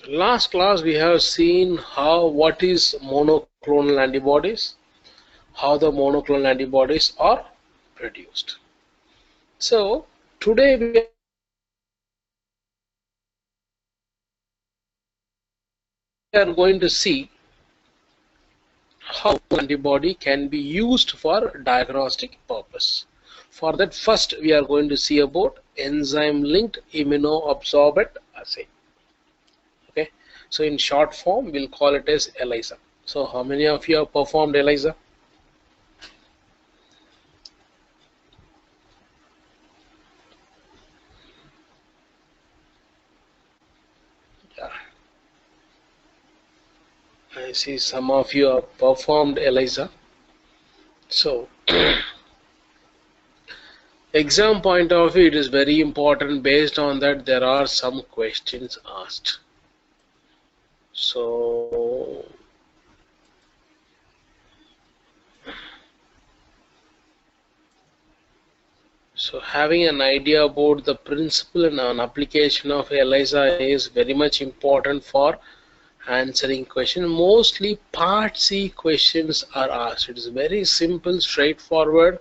Last class we have seen what is monoclonal antibodies, how the monoclonal antibodies are produced. So today we are going to see how antibody can be used for diagnostic purpose. For that, first we are going to see about enzyme linked immunoabsorbent assay. Okay, so in short form we'll call it as ELISA. So how many of you have performed ELISA? Yeah, I see some of you have performed ELISA. So exam point of view, it is very important. Based on that, there are some questions asked. So having an idea about the principle and an application of ELISA is very much important for answering question. Mostly part C questions are asked. It is very simple, straightforward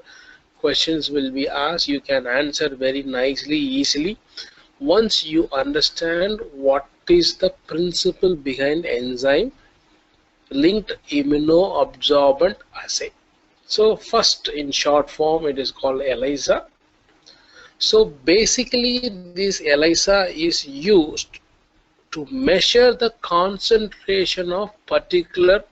questions will be asked. You can answer very nicely, easily, once you understand what is the principle behind enzyme linked immunoabsorbent assay. So first, in short form, it is called ELISA. So basically this ELISA is used to measure the concentration of particular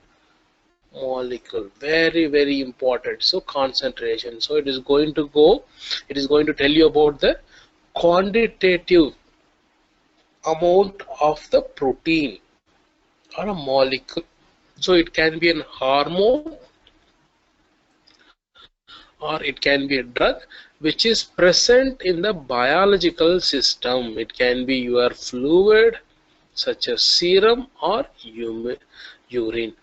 molecule. Very important. So concentration. So it is going to tell you about the quantitative amount of the protein or a molecule. So it can be an hormone or it can be a drug which is present in the biological system. It can be your fluid such as serum or urine.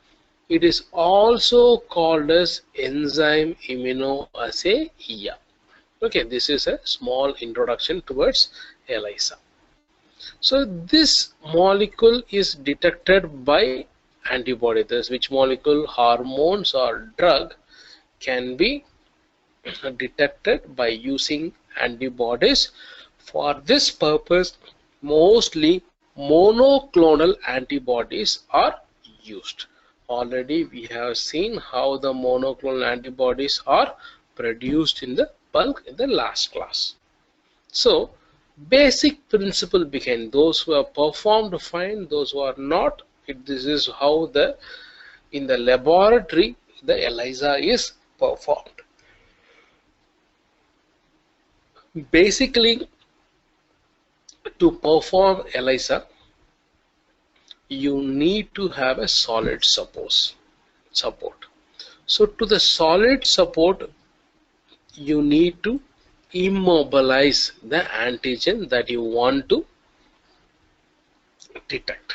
It is also called as enzyme immunoassay. Yeah. Okay, this is a small introduction towards ELISA. So this molecule is detected by antibody. This which molecule, hormones or drug, can be detected by using antibodies. For this purpose, mostly monoclonal antibodies are used. Already we have seen how the monoclonal antibodies are produced in the bulk in the last class. So basic principle behind those who have performed fine, those who are not, this is how in the laboratory the ELISA is performed. Basically, to perform ELISA, you need to have a solid support. So to the solid support, you need to immobilize the antigen that you want to detect.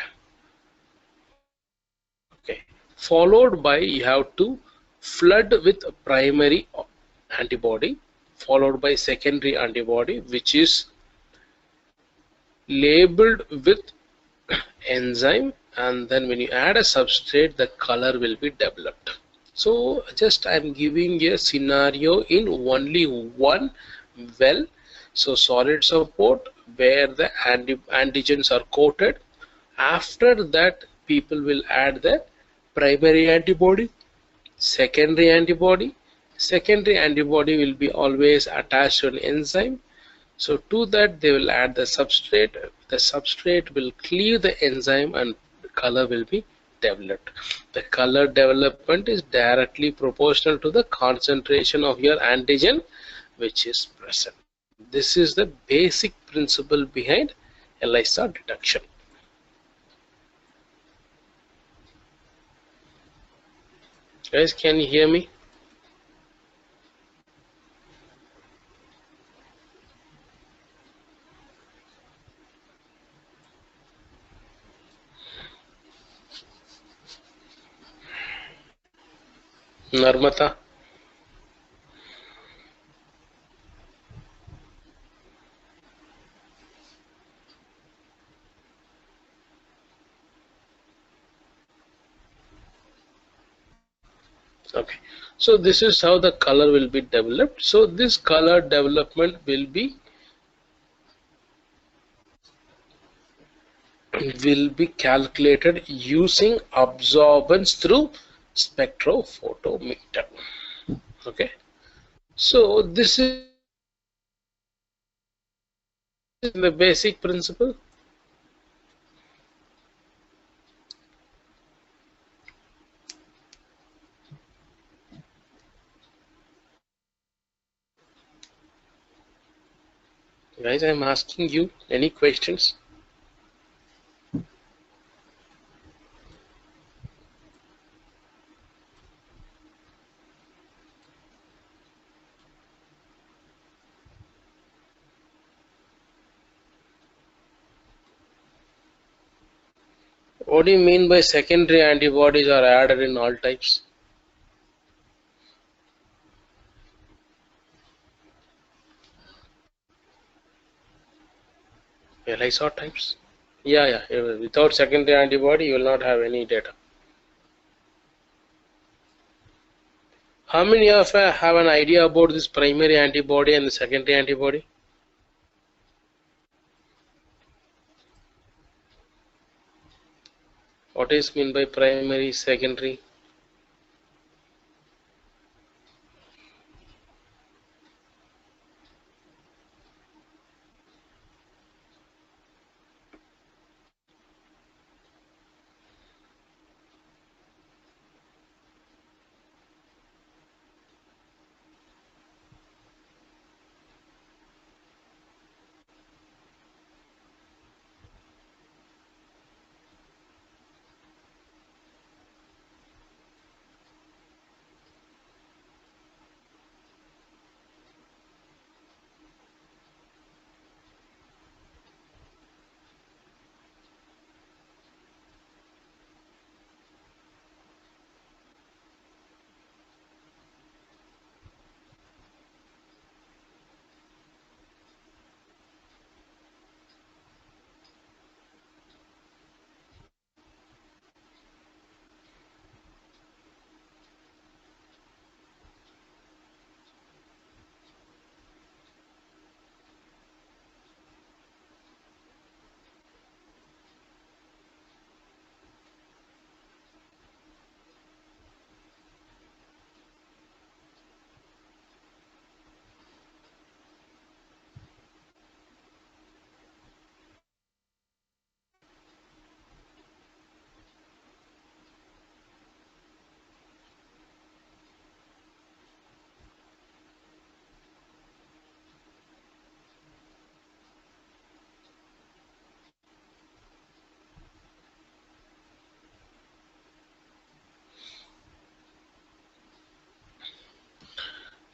Okay. Followed by you have to flood with a primary antibody, followed by secondary antibody, which is labeled with enzyme, and then when you add a substrate, the color will be developed. So just I'm giving a scenario in only one well. So solid support where the antigens are coated. After that, people will add the primary antibody, secondary antibody. Secondary antibody will be always attached to an enzyme. So to that they will add the substrate. The substrate will cleave the enzyme and color will be developed. The color development is directly proportional to the concentration of your antigen which is present. This is the basic principle behind ELISA detection. Guys, can you hear me? Narmata? Okay, so this is how the color will be developed. So this color development will be calculated using absorbance through spectrophotometer. Okay, so this is the basic principle. Guys, I'm asking you any questions. What do you mean by secondary antibodies are added in all types? ELISA types? Yeah. Without secondary antibody, you will not have any data. How many of you have an idea about this primary antibody and the secondary antibody? What is mean by primary, secondary?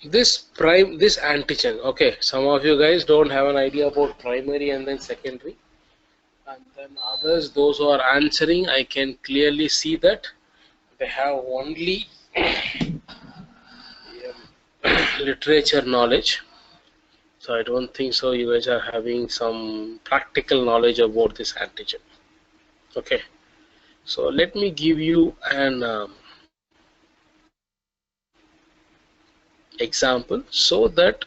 This antigen. Okay, some of you guys don't have an idea about primary and then secondary, and then others, those who are answering, I can clearly see that they have only literature knowledge. So I don't think so. You guys are having some practical knowledge about this antigen. Okay, so let me give you an example so that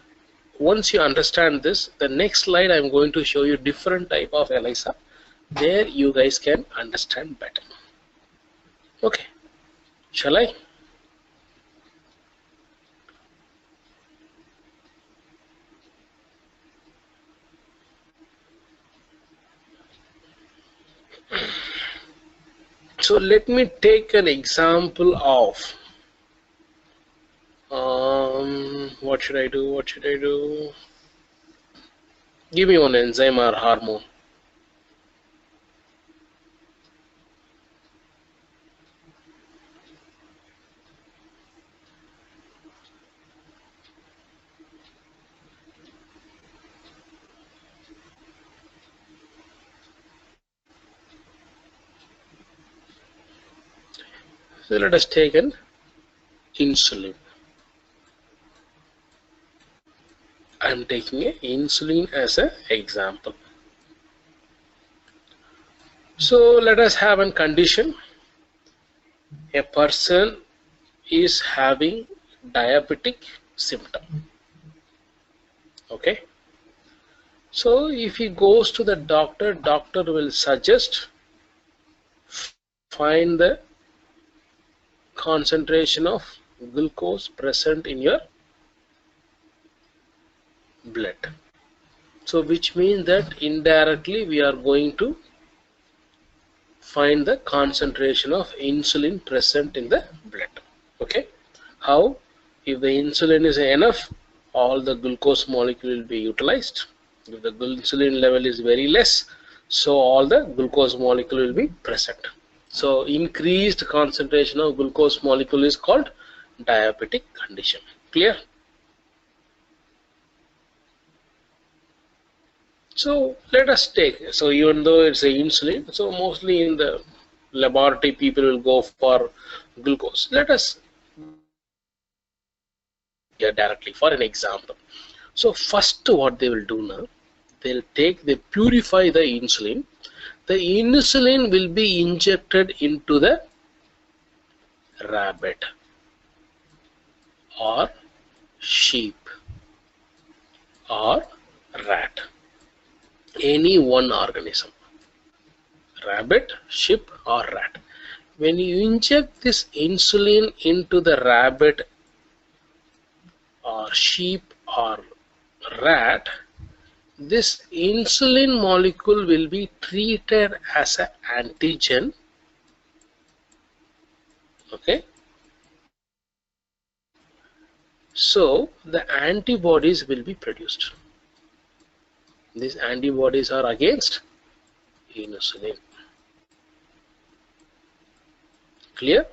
once you understand this, the next slide I'm going to show you different type of ELISA. There you guys can understand better. Okay, shall I? So let me take an example of what should I do? What should I do? Give me one enzyme or hormone. So let us take an insulin. I'm taking a insulin as an example. So let us have a condition. A person is having diabetic symptom. Okay, so if he goes to the doctor, doctor will suggest find the concentration of glucose present in your blood. So which means that indirectly we are going to find the concentration of insulin present in the blood. Okay, how? If the insulin is enough, all the glucose molecule will be utilized. If the insulin level is very less, so all the glucose molecule will be present. So increased concentration of glucose molecule is called diabetic condition. Clear? So let us take, so even though it's a insulin, so mostly in the laboratory people will go for glucose. Let us here directly for an example. So first what they will do now, they purify the insulin. The insulin will be injected into the rabbit or sheep or rat, any one organism, rabbit, sheep or rat. When you inject this insulin into the rabbit or sheep or rat, this insulin molecule will be treated as an antigen. Okay, so the antibodies will be produced. These antibodies are against insulin. Clear?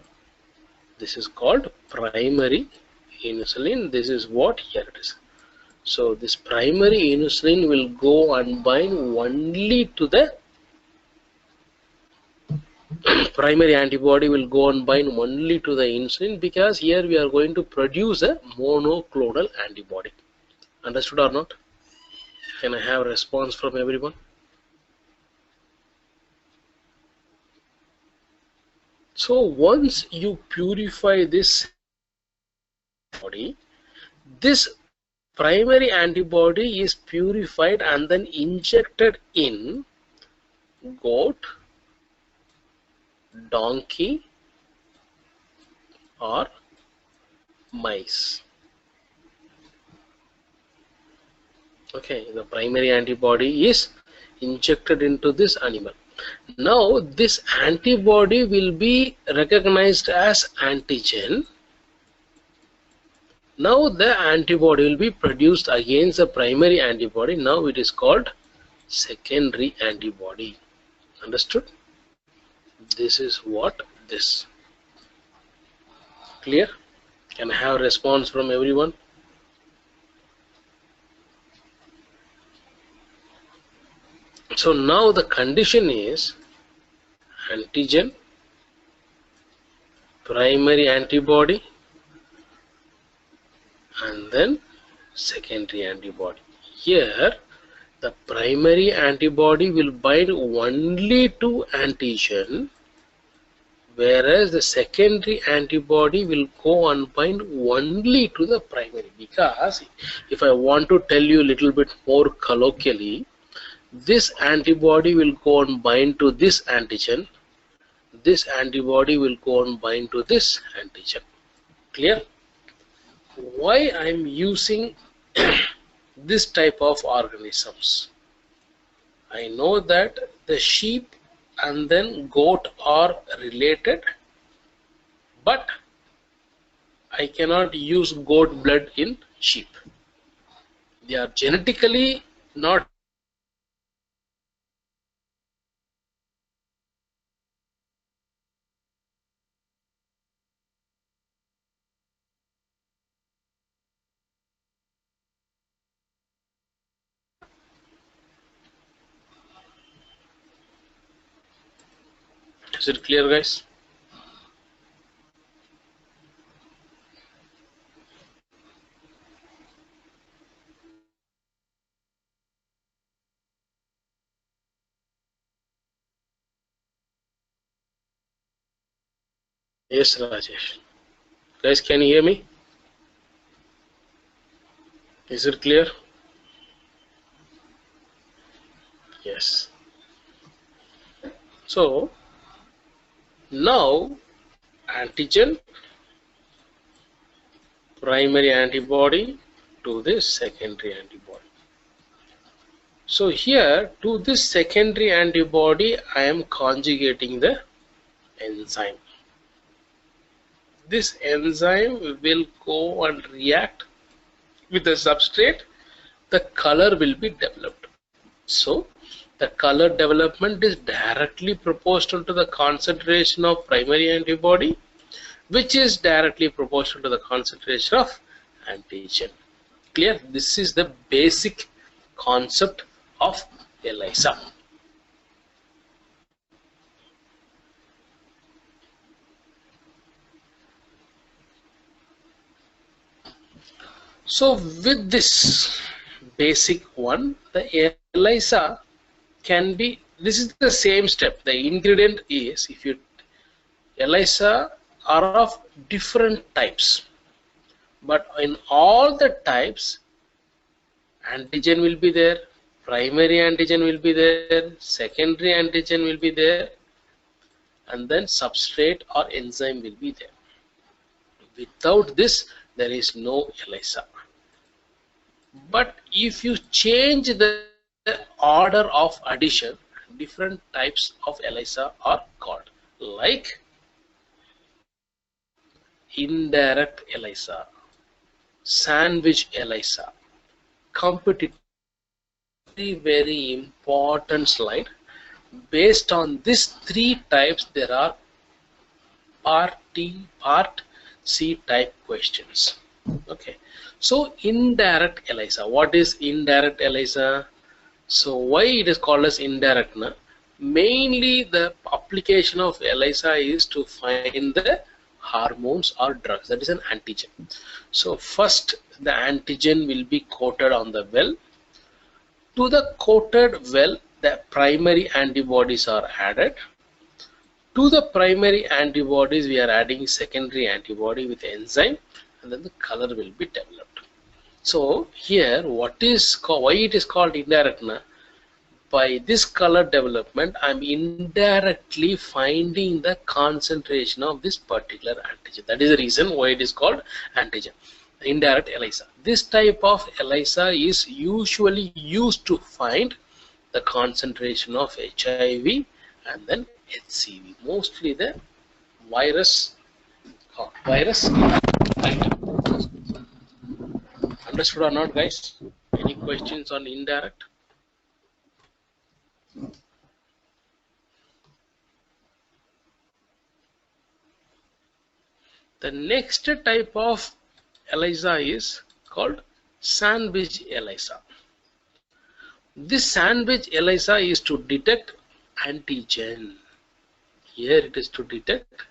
This is called primary insulin. This is what here it is. So this primary insulin will go and bind only to the primary antibody will go and bind only to the insulin, because here we are going to produce a monoclonal antibody. Understood or not? Can I have a response from everyone? So once you purify this body, this primary antibody is purified and then injected in goat, donkey or mice. Okay, the primary antibody is injected into this animal. Now this antibody will be recognized as antigen. Now the antibody will be produced against the primary antibody. Now it is called secondary antibody. Understood? This is what this. Clear? Can I have a response from everyone? So now the condition is antigen, primary antibody, and then secondary antibody. Here the primary antibody will bind only to antigen, whereas the secondary antibody will go and bind only to the primary. Because if I want to tell you a little bit more colloquially, this antibody will go and bind to this antigen, this antibody will go and bind to this antigen. Clear? Why I am using this type of organisms? I know that the sheep and then goat are related, but I cannot use goat blood in sheep. They are genetically not. Is it clear, guys? Yes, Rajesh. Guys, can you hear me? Is it clear? Yes. So now antigen, primary antibody to this secondary antibody. So here to this secondary antibody I am conjugating the enzyme. This enzyme will go and react with the substrate. The color will be developed. So the color development is directly proportional to the concentration of primary antibody, which is directly proportional to the concentration of antigen. Clear? This is the basic concept of ELISA. So with this basic one, the ELISA can be, this is the same step. The ingredient is, if you, ELISA are of different types, but in all the types antigen will be there, primary antigen will be there, secondary antigen will be there, and then substrate or enzyme will be there. Without this there is no ELISA. But if you change the order of addition, different types of ELISA are called, like indirect ELISA, sandwich ELISA, competitive. Very important slide. Based on these three types there are part C type questions. Okay, so indirect ELISA. What is indirect ELISA? So why it is called as indirect? Mainly the application of ELISA is to find the hormones or drugs, that is an antigen. So first the antigen will be coated on the well. To the coated well the primary antibodies are added. To the primary antibodies we are adding secondary antibody with enzyme, and then the color will be developed. So here what is why it is called indirect? By this color development I am indirectly finding the concentration of this particular antigen. That is the reason why it is called antigen, indirect ELISA. This type of ELISA is usually used to find the concentration of HIV and then HCV, mostly the virus. Understood or not, guys? Any questions on indirect? The next type of ELISA is called sandwich ELISA. This sandwich ELISA is to detect antigen. Here it is to detect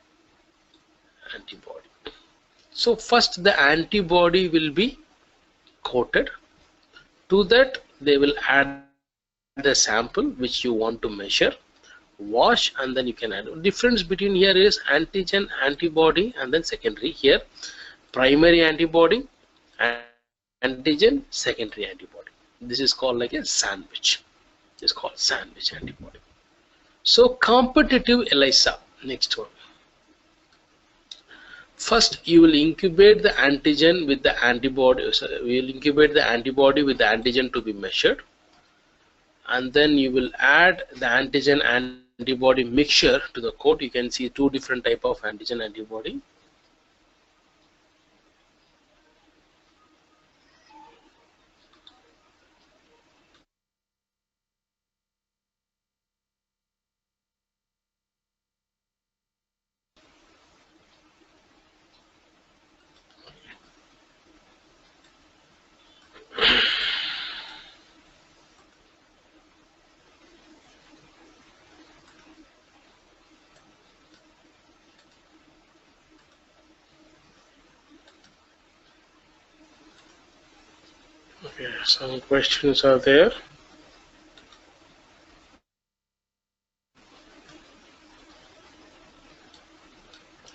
antibody. So first the antibody will be coated. To that they will add the sample which you want to measure, wash, and then you can add. Difference between here is antigen, antibody, and then secondary. Here primary antibody, antigen, secondary antibody. This is called like a sandwich. It's called sandwich antibody. So competitive ELISA, next one. First you will incubate the antigen with the antibody. So we will incubate the antibody with the antigen to be measured, and then you will add the antigen antibody mixture to the coat. You can see two different type of antigen antibody. Okay, some questions are there.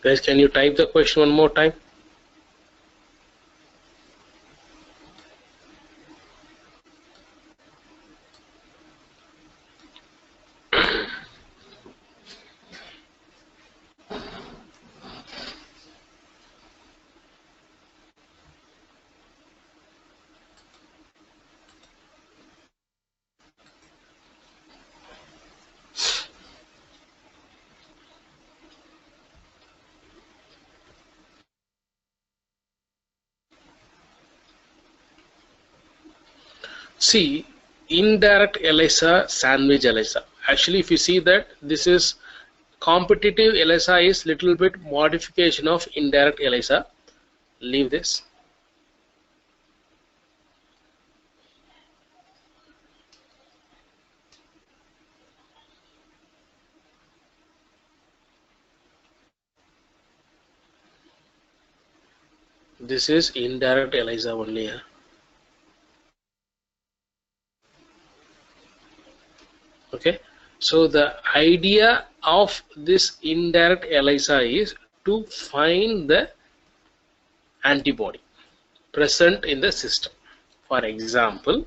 Guys, can you type the question one more time? See, indirect ELISA, sandwich ELISA. Actually, if you see that this is competitive ELISA is little bit modification of indirect ELISA. Leave this. This is indirect ELISA only. Okay. So the idea of this indirect ELISA is to find the antibody present in the system. For example,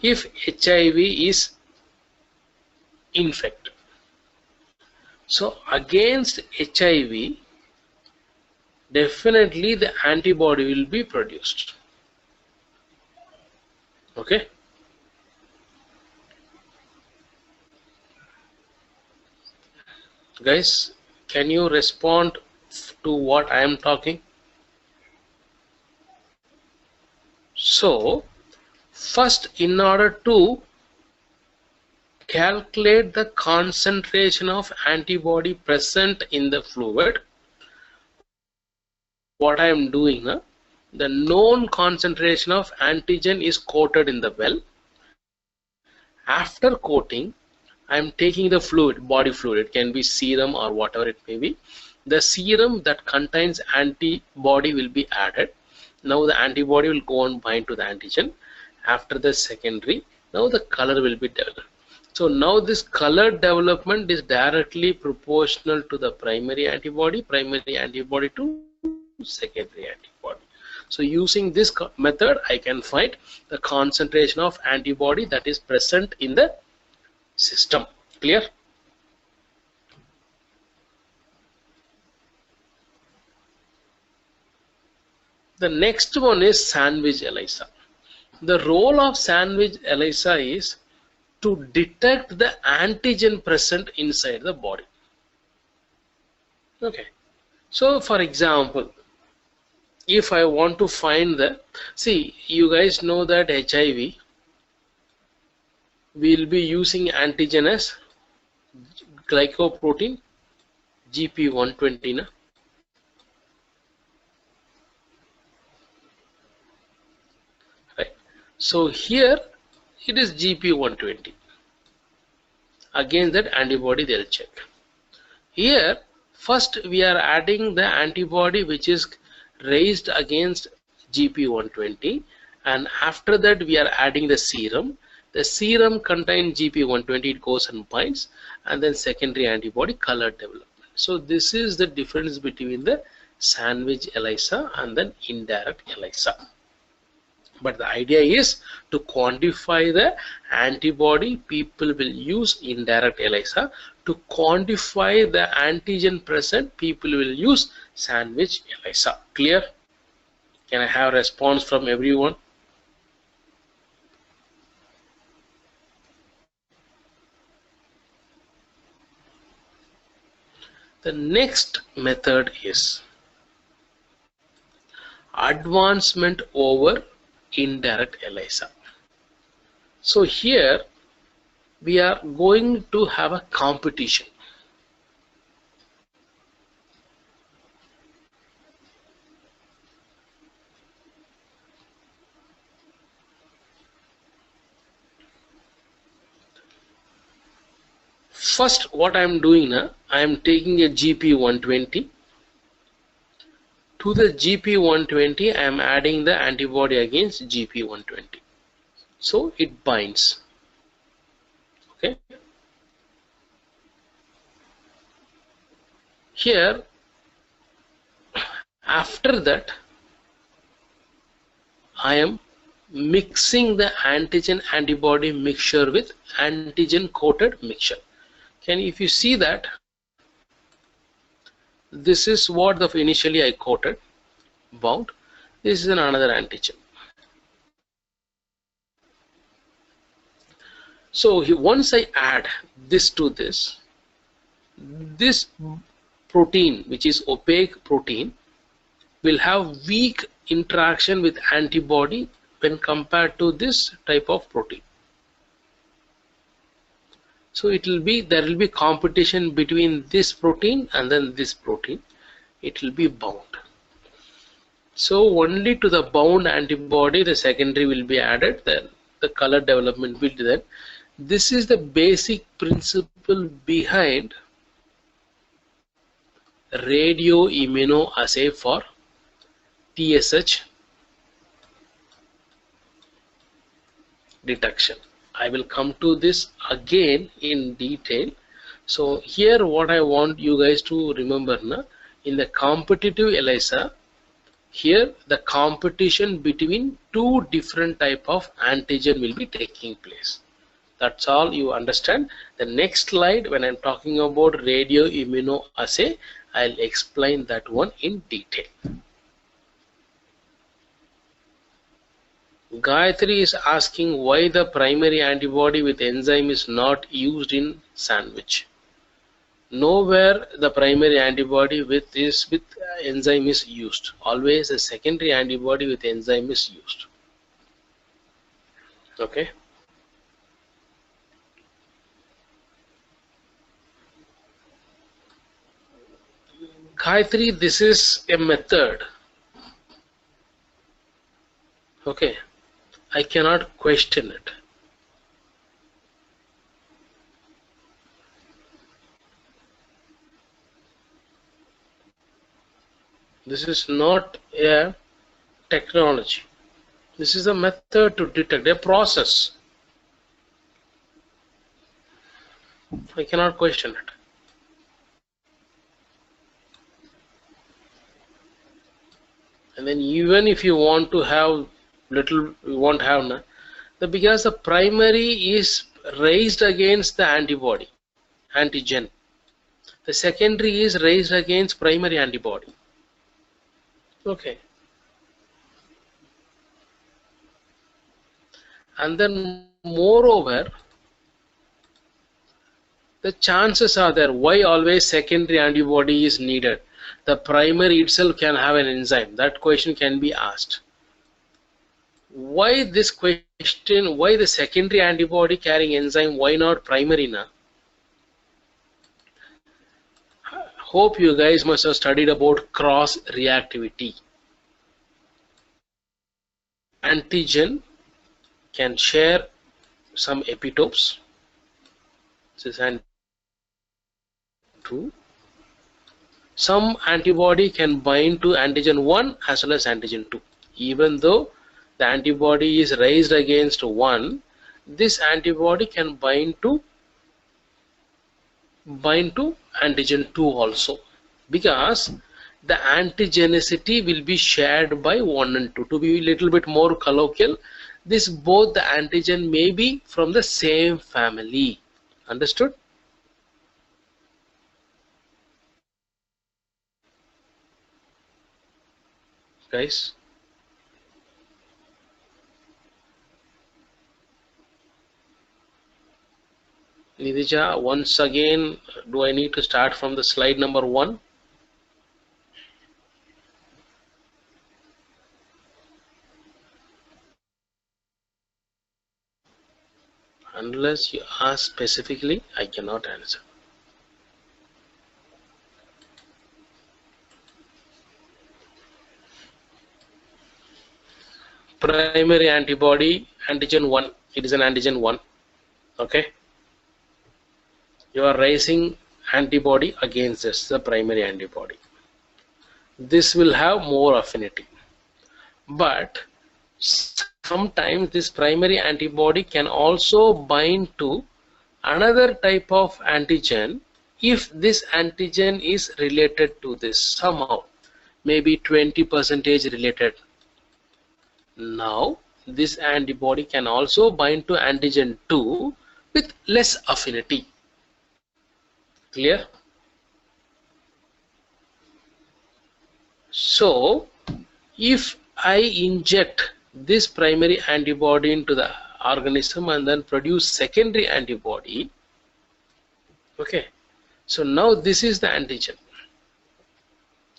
if HIV is infected, so against HIV, definitely the antibody will be produced. Okay. Guys, can you respond to what I am talking? So, first, in order to calculate the concentration of antibody present in the fluid, what I am doing, the known concentration of antigen is coated in the well. After coating, I am taking the fluid, body fluid, it can be serum or whatever it may be. The serum that contains antibody will be added. Now the antibody will go and bind to the antigen. After the secondary, now the color will be developed. So now this color development is directly proportional to the primary antibody to secondary antibody. So using this method, I can find the concentration of antibody that is present in the system. Clear? The next one is sandwich ELISA. The role of sandwich ELISA is to detect the antigen present inside the body. Okay. So for example, if I want to find the, see, you guys know that HIV will be using antigen as glycoprotein GP120. Right. So here it is GP120. Against that antibody they'll check. Here first we are adding the antibody which is raised against GP120, and after that we are adding the serum. The serum contains GP120, it goes and binds, and then secondary antibody color development. So this is the difference between the sandwich ELISA and then indirect ELISA. But the idea is to quantify the antibody. People will use indirect ELISA. To quantify the antigen present, people will use sandwich ELISA. Clear? Can I have a response from everyone? The next method is advancement over indirect ELISA. So here we are going to have a competition. First, what I am doing now, I am taking a GP120. To the GP120, I am adding the antibody against GP120. So it binds. Okay. Here, after that, I am mixing the antigen antibody mixture with antigen coated mixture. If you see that, this is what the initially I coated, bound. This is another antigen. So once I add this to this protein, which is opaque protein, will have weak interaction with antibody when compared to this type of protein. So there will be competition between this protein and then this protein. It will be bound. So only to the bound antibody the secondary will be added, then the color development will be there. This is the basic principle behind radioimmunoassay for TSH detection. I will come to this again in detail. So here what I want you guys to remember now, in the competitive ELISA, here the competition between two different type of antigen will be taking place. That's all you understand. The next slide, when I'm talking about radioimmunoassay, I'll explain that one in detail. Gayatri is asking why the primary antibody with enzyme is not used in sandwich. Nowhere the primary antibody with enzyme is used. Always a secondary antibody with enzyme is used. Okay. Gayatri, this is a method. Okay. I cannot question it. This is not a technology. This is a method to detect, a process. I cannot question it. And then even if you want to have little, you won't have none. Because the primary is raised against the antibody, antigen. The secondary is raised against primary antibody. Okay. And then moreover, the chances are there. Why always secondary antibody is needed? The primary itself can have an enzyme. That question can be asked. Why this question? Why the secondary antibody carrying enzyme? Why not primary now? Hope you guys must have studied about cross reactivity. Antigen can share some epitopes. This is antigen 2. Some antibody can bind to antigen 1 as well as antigen 2. Even though the antibody is raised against 1, this antibody can bind to antigen 2 also, because the antigenicity will be shared by 1 and 2. To be a little bit more colloquial, both the antigen may be from the same family. Understood? Guys? Nidija, once again, do I need to start from the slide number 1? Unless you ask specifically, I cannot answer. Primary antibody, antigen 1. It is an antigen 1. Okay. You are raising antibody against this, the primary antibody. This will have more affinity. But sometimes this primary antibody can also bind to another type of antigen if this antigen is related to this somehow, maybe 20% related. Now this antibody can also bind to antigen 2 with less affinity. Clear? So if I inject this primary antibody into the organism and then produce secondary antibody, okay, so now this is the antigen.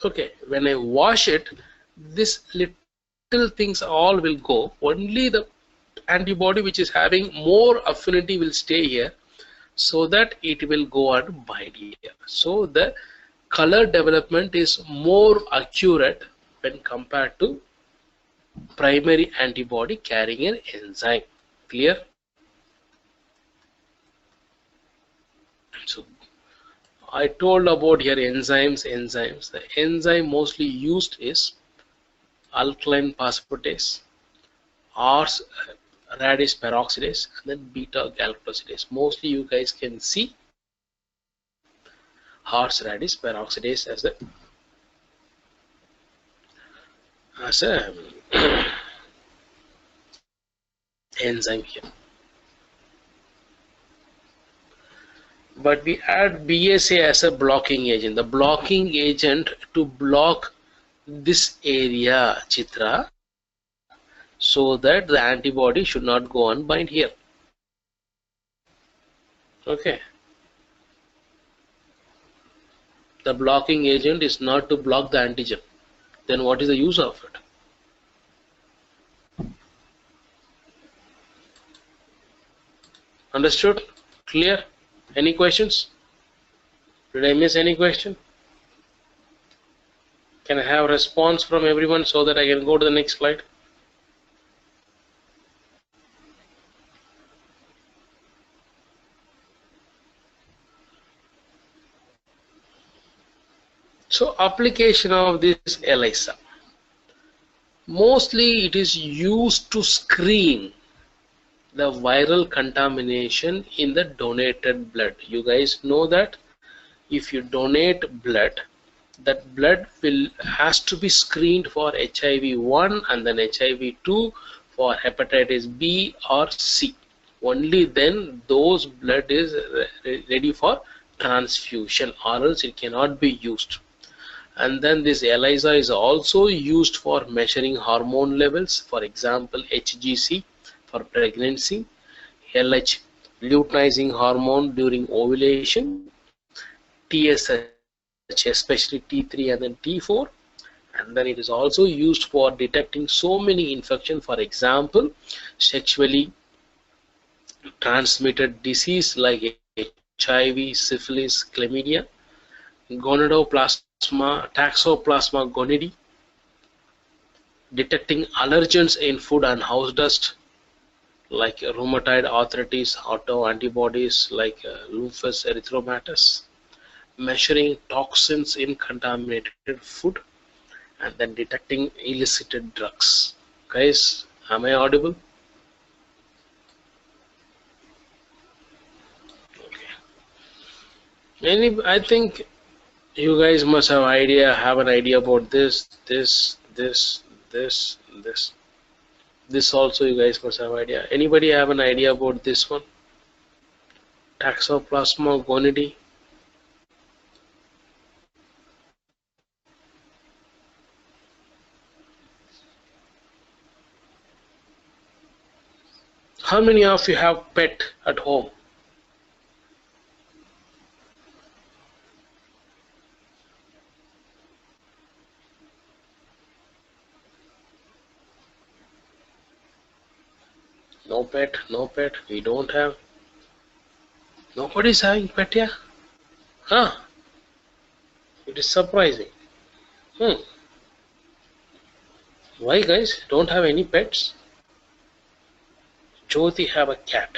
Okay, when I wash it, this little little things all will go. Only the antibody which is having more affinity will stay here, so that it will go and bind here. So the color development is more accurate when compared to primary antibody carrying an enzyme. Clear? So I told about here enzymes. The enzyme mostly used is alkaline phosphatase, Rs radish peroxidase, and then beta galactosidase. Mostly you guys can see Rs radish peroxidase as a enzyme here. But we add BSA as a blocking agent. The blocking agent to block this area, Chitra, so that the antibody should not go and bind here. Okay. The blocking agent is not to block the antigen. Then what is the use of it? Understood? Clear? Any questions? Did I miss any question? Can I have a response from everyone so that I can go to the next slide? So application of this Elisa. Mostly it is used to screen the viral contamination in the donated blood. You guys know that if you donate blood, that blood has to be screened for HIV-1 and then HIV-2 for hepatitis B or C. Only then those blood is ready for transfusion, or else it cannot be used. And then this ELISA is also used for measuring hormone levels, for example HGC for pregnancy, LH luteinizing hormone during ovulation, TSH especially T3 and then T4, and then it is also used for detecting so many infections, for example sexually transmitted disease like HIV, syphilis, chlamydia, gonadoplasma, toxoplasma gonidie, detecting allergens in food and house dust like rheumatoid arthritis, autoantibodies like lupus erythematosus, measuring toxins in contaminated food, and then detecting illicit drugs. Guys, am I audible? Okay. I think you guys must have an idea about this. This also you guys must have idea. Anybody have an idea about this one? Toxoplasma gonidie. How many of you have pet at home? No pet, no pet. We don't have. Nobody's having pet here. Huh? It is surprising. Why guys don't have any pets? Jyoti have a cat.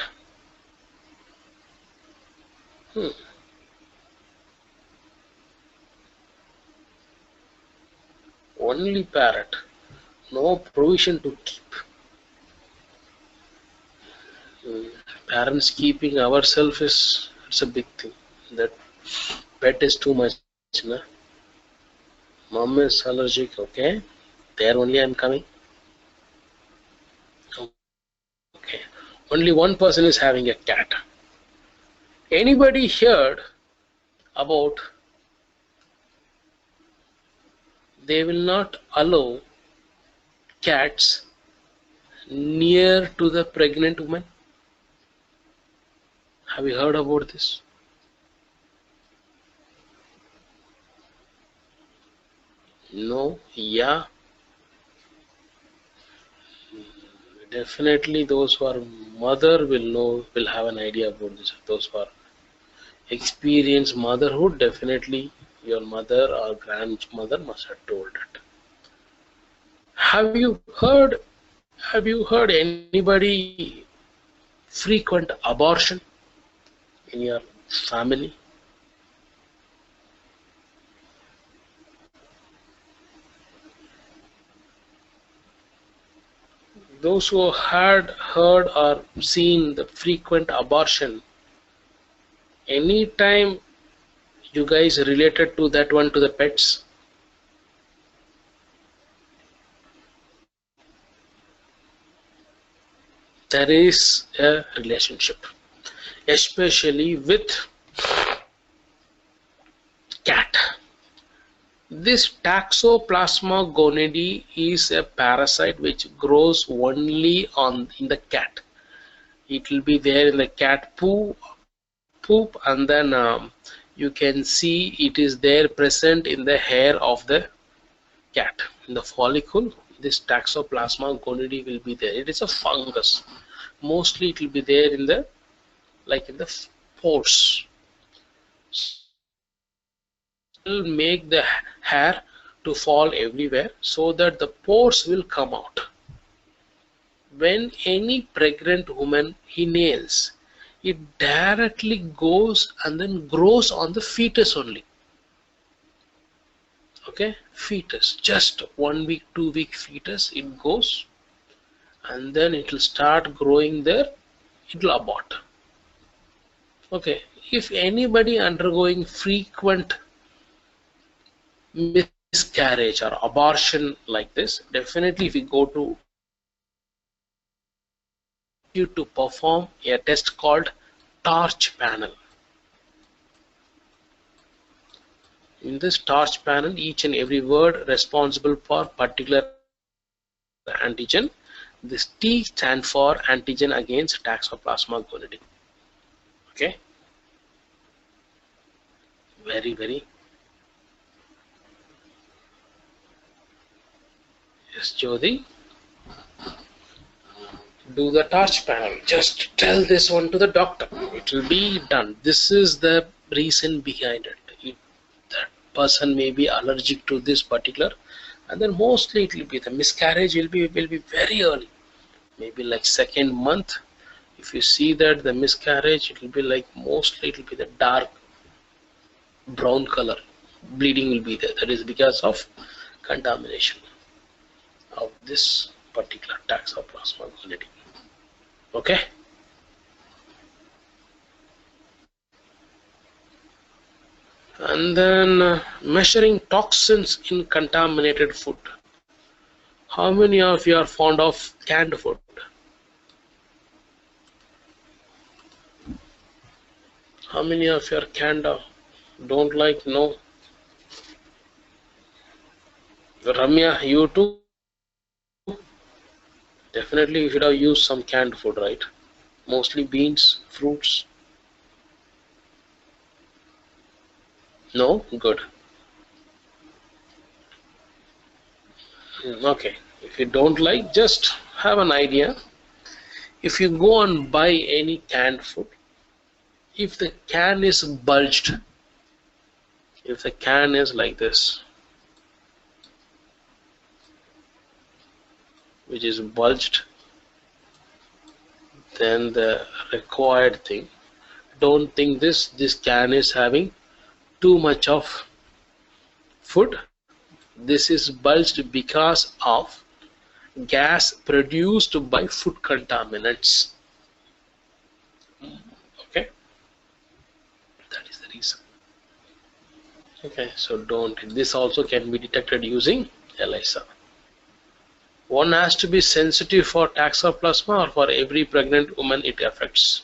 Only parrot. No provision to keep. Parents keeping ourselves it's a big thing. That pet is too much. Na? Mom is allergic. Okay, there only I'm coming. Okay, only one person is having a cat. Anybody heard about they will not allow cats near to the pregnant woman? Have you heard about this? No? Yeah? Definitely those who are mother will know, will have an idea about this. Those who are experienced motherhood, definitely your mother or grandmother must have told it. Have you heard anybody frequent abortion in your family? Those who had heard or seen the frequent abortion, anytime you guys related to that one to the pets? There is a relationship, especially with cat. This Toxoplasma gonidie is a parasite which grows only in the cat. It will be there in the cat poop, and then you can see it is there present in the hair of the cat, in the follicle. This Toxoplasma gonidie will be there. It is a fungus. Mostly it will be there in the, like in the pores. Will make the hair to fall everywhere so that the pores will come out. When any pregnant woman inhales, it directly goes and then grows on the fetus only. Okay, fetus, just 1 week, 2 week fetus, it goes and then it will start growing there, it will abort. Okay, if anybody undergoing frequent miscarriage or abortion like this, definitely if you go to you to perform a test called torch panel. In this torch panel, each and every word responsible for particular antigen. This T stands for antigen against Toxoplasma gonidie. Okay, very. Yes, Jyoti, do the torch panel. Just tell this one to the doctor. It will be done. This is the reason behind it. If that person may be allergic to this particular, and then mostly it will be the miscarriage will be very early, maybe like second month. If you see that the miscarriage, it will be like mostly it will be the dark brown color. Bleeding will be there. That is because of contamination of this particular Toxoplasma gonidie. Okay. And then measuring toxins in contaminated food. How many of you are fond of canned food? How many of you are canned don't like? No. Ramya, you too? Definitely you should have used some canned food, right? Mostly beans, fruits. No? Good. Okay. If you don't like, just have an idea. If you go and buy any canned food, if the can is bulged, if the can is like this, which is bulged, then the required thing, don't think this can is having too much of food. This is bulged because of gas produced by food contaminants. Okay, that is the reason. Okay, so don't. This also can be detected using Elisa. One has to be sensitive for Toxoplasma, or for every pregnant woman it affects?